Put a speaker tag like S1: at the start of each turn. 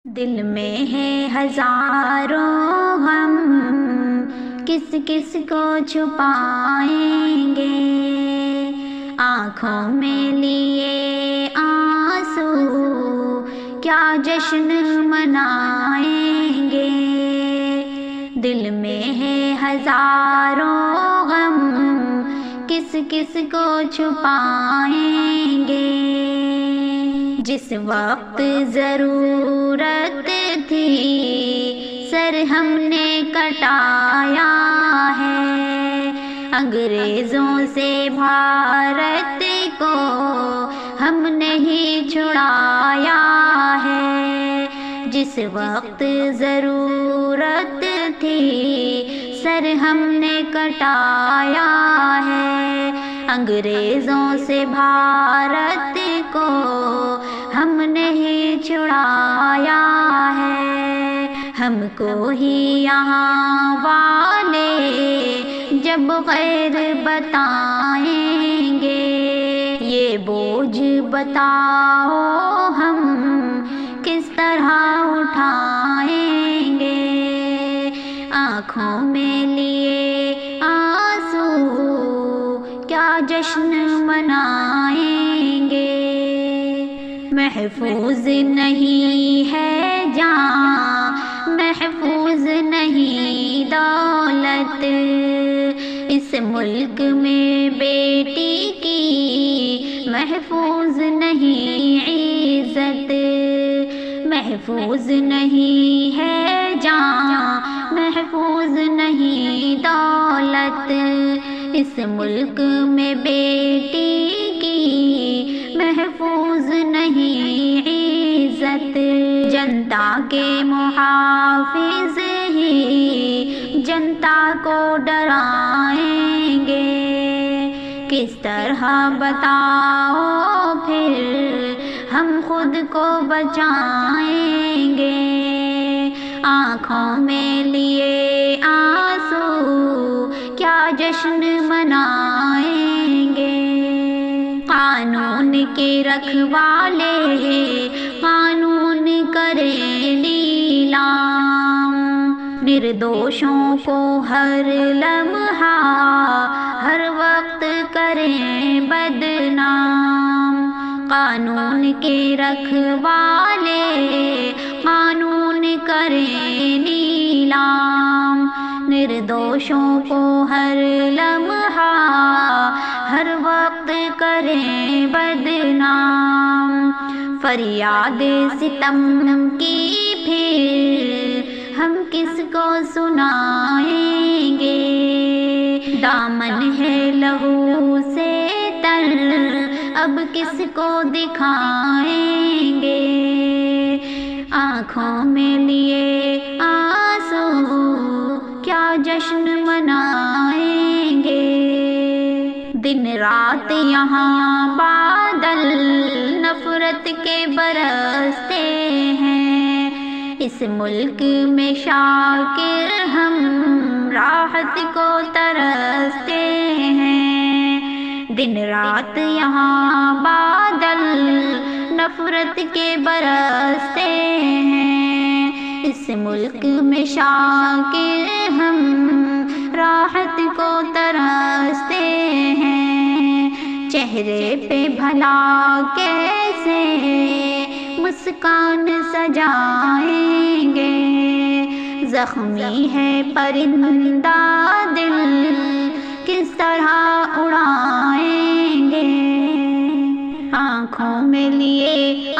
S1: دل میں ہے ہزاروں غم، کس کس کو چھپائیں گے، آنکھوں میں لیے آنسو کیا جشن منائیں گے۔ دل میں ہے ہزاروں غم، کس کس کو چھپائیں گے۔ جس وقت ضرورت تھی سر ہم نے کٹایا ہے، انگریزوں سے بھارت کو ہم نہیں چھڑایا ہے۔ جس وقت ضرورت تھی سر ہم نے کٹایا ہے، انگریزوں سے بھارت کو ہم نے چھڑایا ہے۔ ہم کو ہی یہاں والے جب غیر بتائیں گے، یہ بوجھ بتاؤ ہم کس طرح اٹھائیں گے۔ آنکھوں میں لیے آنسو کیا جشن منائیں گے۔ محفوظ نہیں ہے جان، محفوظ نہیں دولت، اس ملک میں بیٹی کی محفوظ نہیں عزت۔ محفوظ نہیں ہے جان، محفوظ نہیں دولت، اس ملک میں بیٹی کی محفوظ نہیں عزت۔ جنتا کے محافظ ہی جنتا کو ڈرائیں گے، کس طرح بتاؤ پھر ہم خود کو بچائیں گے۔ آنکھوں میں لیے آنسو کیا جشن منائیں گے۔ قانون کے رکھوالے قانون کریں نیلام، نردوشوں کو ہر لمحہ ہر وقت کریں بدنام۔ قانون کے رکھوالے قانون کریں نیلام، نردوشوں کو ہر لمحہ ہر وقت کریں بدنام۔ فریاد ستم کی پھر ہم کس کو سنائیں گے، دامن ہے لہو سے تر اب کس کو دکھائیں گے۔ آنکھوں میں لیے آنسو کیا جشن منائیں گے۔ دن رات یہاں بادل نفرت کے برستے ہیں، اس ملک میں شاکر ہم راحت کو ترستے ہیں۔ دن رات یہاں بادل نفرت کے برستے ہیں، اس ملک میں شاکر ہم راحت کو ترستے ہیں۔ چہرے پہ بھلا کیسے مسکان سجائیں گے، زخمی ہے پرندہ دل کس طرح اڑائیں گے۔ آنکھوں میں لیے